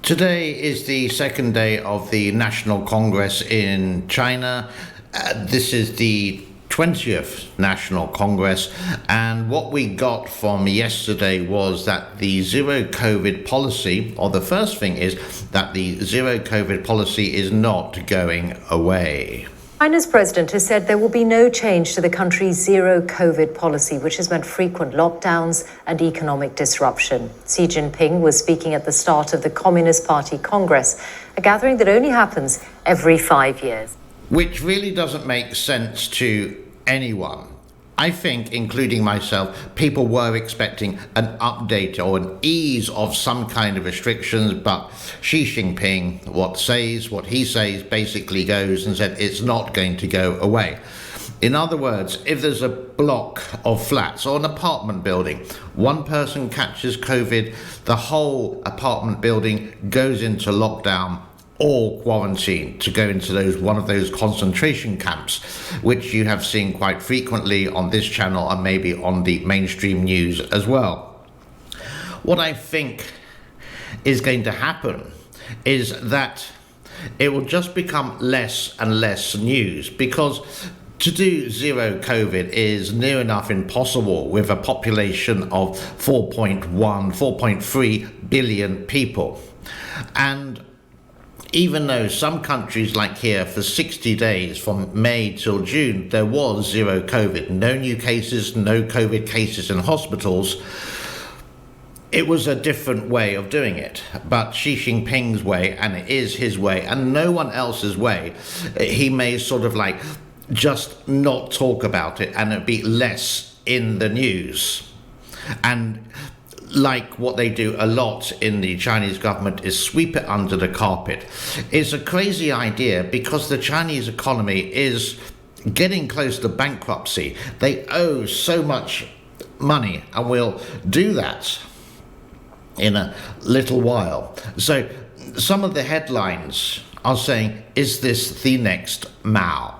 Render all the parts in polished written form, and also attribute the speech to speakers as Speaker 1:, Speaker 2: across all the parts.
Speaker 1: Today is the second day of the National Congress in China. This is the 20th National Congress, and what we got from yesterday was that the zero COVID policy, or the first thing is that the zero COVID policy is not going away.
Speaker 2: China's president has said there will be no change to the country's zero COVID policy, which has meant frequent lockdowns and economic disruption. Xi Jinping was speaking at the start of the Communist Party Congress, a gathering that only happens every 5 years.
Speaker 1: Which really doesn't make sense to anyone. I think, including myself, people were expecting an update or an ease of some kind of restrictions, but Xi Jinping, what he says basically goes and said it's not going to go away. In other words, if there's a block of flats or an apartment building, one person catches COVID, the whole apartment building goes into lockdown or quarantine to go into one of those concentration camps, which you have seen quite frequently on this channel and maybe on the mainstream news as well. What I think is going to happen is that it will just become less and less news, because to do zero COVID is near enough impossible with a population of 4.3 billion people. And even though some countries, like here, for 60 days from May till June, there was zero COVID, no new cases, no COVID cases in hospitals, it was a different way of doing it. But Xi Jinping's way, and it is his way, and no one else's way, he may sort of like just not talk about it and it'd be less in the news. And like what they do a lot in the Chinese government is sweep it under the carpet. It's a crazy idea because the Chinese economy is getting close to bankruptcy. They owe so much money, and will do that in a little while. So some of the headlines are saying, is this the next Mao?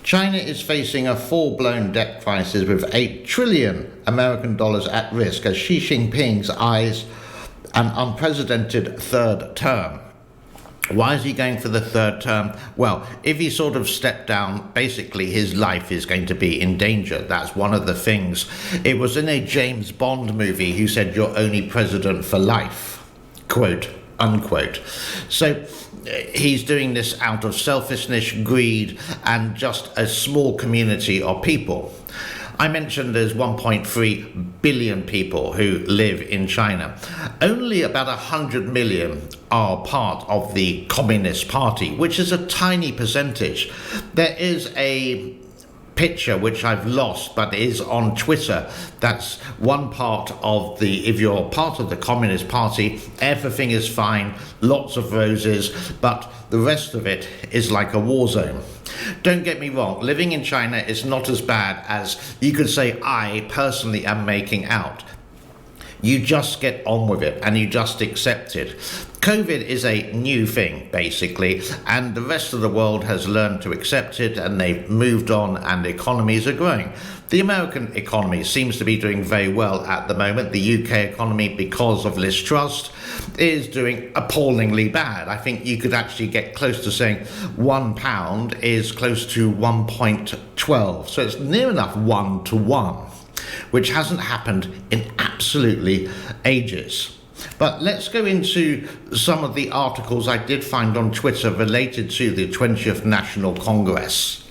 Speaker 1: China is facing a full-blown debt crisis with $8 trillion American dollars at risk as Xi Jinping's eyes an unprecedented third term. Why is he going for the third term? Well, if he sort of stepped down, basically his life is going to be in danger. That's one of the things. It was in a James Bond movie who said, "You're only president for life," quote unquote. So he's doing this out of selfishness, greed, and just a small community of people. I mentioned there's 1.3 billion people who live in China. Only about 100 million are part of the Communist Party, which is a tiny percentage. There is a picture which I've lost but is on Twitter. That's one part of if you're part of the Communist Party, everything is fine, lots of roses, but the rest of it is like a war zone. Don't get me wrong, living in China is not as bad as you could say I personally am making out. You just get on with it and you just accept it. COVID is a new thing, basically, and the rest of the world has learned to accept it, and they've moved on and economies are growing. The American economy seems to be doing very well at the moment. The UK economy, because of Liz Truss, is doing appallingly bad. I think you could actually get close to saying £1 is close to 1.12. So it's near enough 1 to 1, which hasn't happened in absolutely ages. But let's go into some of the articles I did find on Twitter related to the 20th National Congress.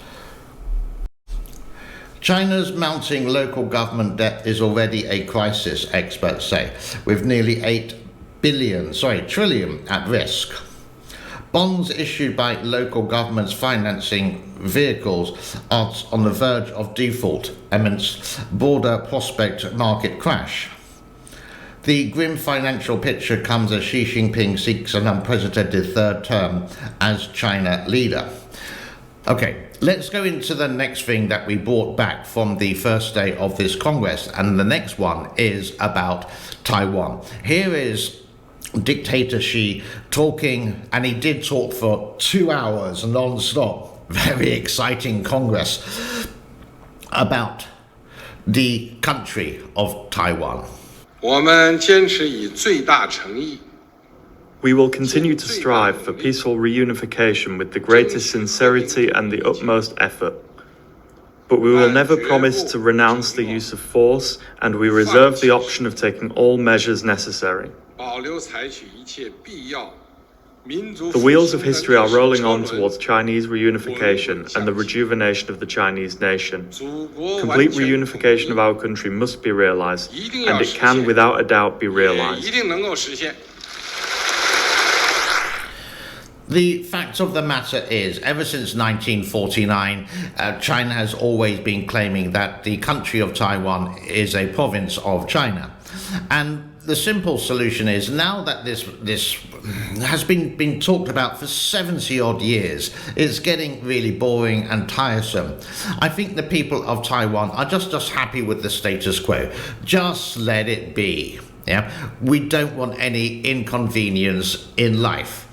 Speaker 1: China's mounting local government debt is already a crisis, experts say, with nearly $8 trillion at risk. Bonds issued by local governments financing vehicles are on the verge of default amidst broader prospect market crash. The grim financial picture comes as Xi Jinping seeks an unprecedented third term as China leader. Okay, let's go into the next thing that we brought back from the first day of this Congress, and the next one is about Taiwan. Here is dictator Xi talking, and he did talk for 2 hours non-stop. Very exciting Congress about the country of Taiwan.
Speaker 3: 我们坚持以最大诚意、We will continue to strive for peaceful reunification with the greatest sincerity and the utmost effort. But we will never promise to renounce the use of force, and we reserve the option of taking all measures necessary. The wheels of history are rolling on towards Chinese reunification and the rejuvenation of the Chinese nation. Complete reunification of our country must be realized, and it can without a doubt be realized.
Speaker 1: The fact of the matter is, ever since 1949, China has always been claiming that the country of Taiwan is a province of China. And the simple solution is, now that this has been talked about for 70 odd years, it's getting really boring and tiresome. I think the people of Taiwan are just happy with the status quo. Just let it be. Yeah, we don't want any inconvenience in life.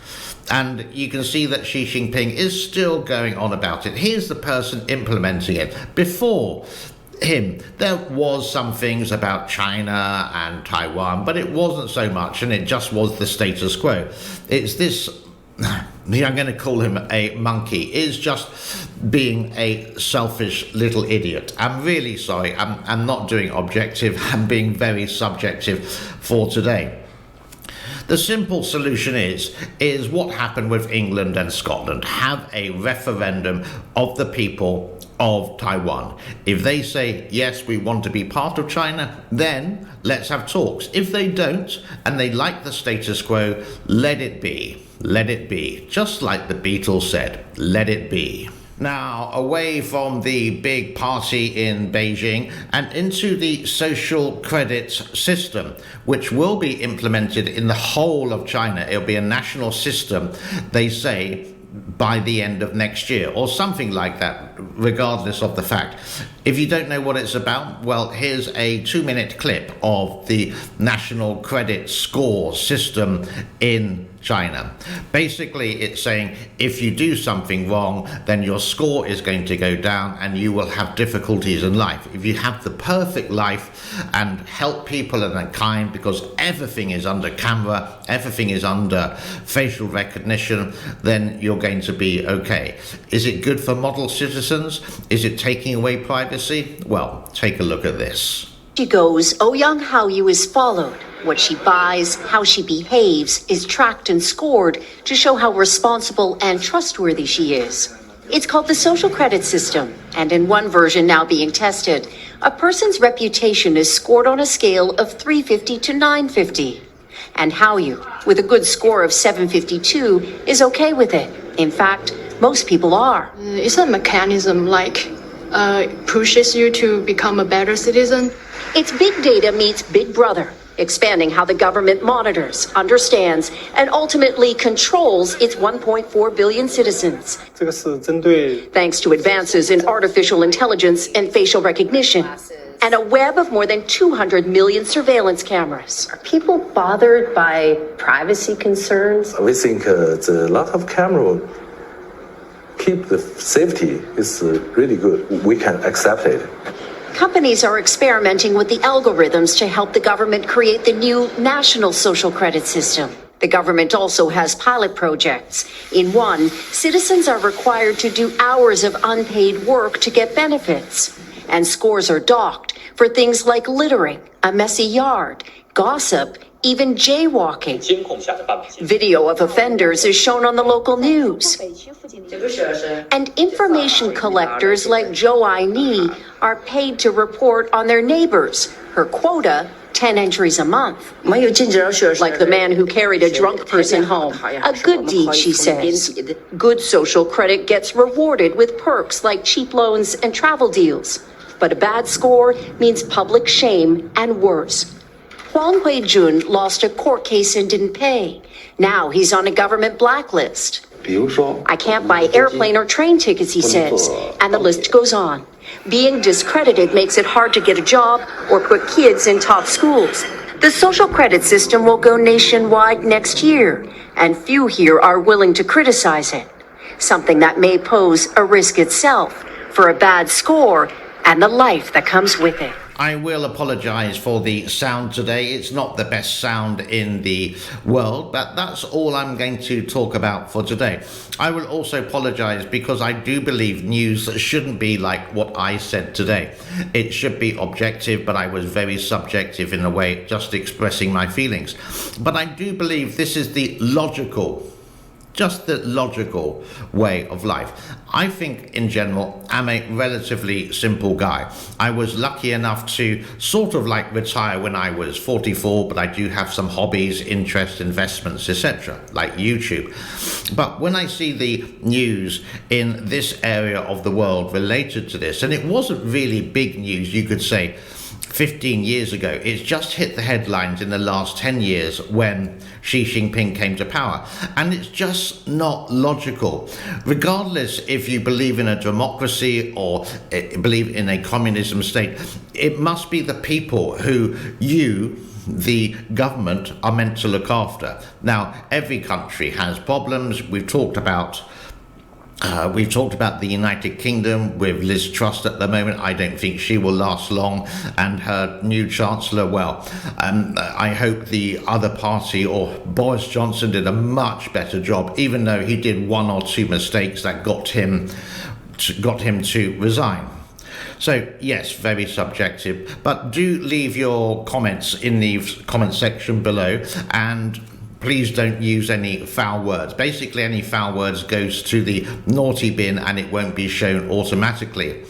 Speaker 1: And you can see that Xi Jinping is still going on about it. Here's the person implementing it. Before him, there was some things about China and Taiwan, but it wasn't so much, and it just was the status quo. It's this, I'm going to call him a monkey, is just being a selfish little idiot. I'm really sorry. I'm not doing objective. I'm being very subjective for today. The simple solution is what happened with England and Scotland. Have a referendum of the people of Taiwan. If they say, yes, we want to be part of China, then let's have talks. If they don't, and they like the status quo, let it be. Let it be. Just like the Beatles said, let it be. Now, away from the big party in Beijing and into the social credit system, which will be implemented in the whole of China. It'll be a national system, they say, by the end of next year, or something like that, regardless of the fact. If you don't know what it's about, well, here's a 2-minute clip of the national credit score system in China. Basically, it's saying if you do something wrong, then your score is going to go down and you will have difficulties in life. If you have the perfect life and help people and are kind, because everything is under camera, everything is under facial recognition, then you're going to be okay. Is it good for model citizens? Is it taking away privacy? Well, take a look at this.
Speaker 4: She goes, Ouyang Haoyu is followed. What she buys, how she behaves, is tracked and scored to show how responsible and trustworthy she is. It's called the social credit system, and in one version now being tested, a person's reputation is scored on a scale of 350 to 950. And Haoyu, with a good score of 752, is okay with it. In fact, most people are.
Speaker 5: It's a mechanism pushes you to become a better citizen.
Speaker 4: It's big data meets Big Brother, expanding how the government monitors, understands, and ultimately controls its 1.4 billion citizens. Thanks to advances in artificial intelligence and facial recognition, and a web of more than 200 million surveillance cameras.
Speaker 6: Are people bothered by privacy concerns?
Speaker 7: We think a lot of camera keep the safety is really good. We can accept it.
Speaker 4: Companies are experimenting with the algorithms to help the government create the new national social credit system. The government also has pilot projects. In one, citizens are required to do hours of unpaid work to get benefits. And scores are docked for things like littering, a messy yard, gossip, even jaywalking. Video of offenders is shown on the local news. And information collectors like Zhou Aini are paid to report on their neighbors. Her quota, 10 entries a month. Like the man who carried a drunk person home. A good deed, she says. Good social credit gets rewarded with perks like cheap loans and travel deals. But a bad score means public shame and worse. Huang Huijun lost a court case and didn't pay. Now he's on a government blacklist. I can't buy airplane or train tickets, he says, and the list goes on. Being discredited makes it hard to get a job or put kids in top schools. The social credit system will go nationwide next year, and few here are willing to criticize it. Something that may pose a risk itself for a bad score and the life that comes with it.
Speaker 1: I will apologise for the sound today. It's not the best sound in the world, but that's all I'm going to talk about for today. I will also apologise because I do believe news shouldn't be like what I said today. It should be objective, but I was very subjective in a way, just expressing my feelings. But I do believe this is the logical way of life. I think in general I'm a relatively simple guy. I was lucky enough to sort of like retire when I was 44, but I do have some hobbies, interests, investments, etc., like YouTube. But when I see the news in this area of the world related to this, and it wasn't really big news, you could say 15 years ago, it's just hit the headlines in the last 10 years when Xi Jinping came to power. And it's just not logical. Regardless if you believe in a democracy or believe in a communism state, it must be the people who you, the government, are meant to look after. Now, every country has problems. We've talked about the United Kingdom with Liz Truss at the moment. I don't think she will last long, and her new Chancellor, well, I hope the other party or Boris Johnson did a much better job, even though he did one or two mistakes that got him to resign. So, yes, very subjective, but do leave your comments in the comment section below, and please don't use any foul words. Basically, any foul words goes to the naughty bin and it won't be shown automatically.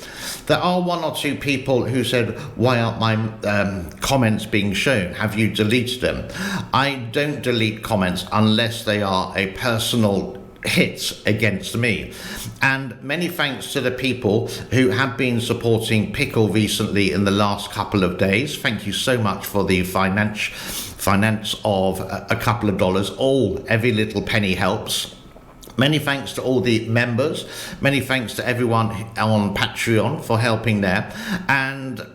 Speaker 1: There are one or two people who said, why aren't my comments being shown? Have you deleted them? I don't delete comments unless they are a personal hit against me. And many thanks to the people who have been supporting Pickle recently in the last couple of days. Thank you so much for the finance of a couple of dollars. Every little penny helps. Many thanks to all the members. Many thanks to everyone on Patreon for helping there. And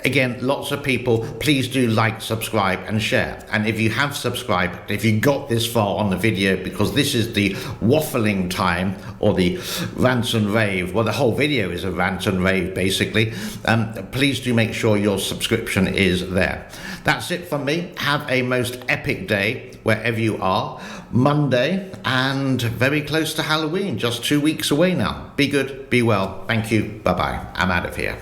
Speaker 1: again, lots of people, please do like, subscribe and share. And if you have subscribed, if you got this far on the video, because this is the waffling time or the rant and rave, well, the whole video is a rant and rave basically, please do make sure your subscription is there. That's it from me. Have a most epic day wherever you are. Monday, and very close to Halloween, just 2 weeks away now. Be good, be well. Thank you. Bye-bye. I'm out of here.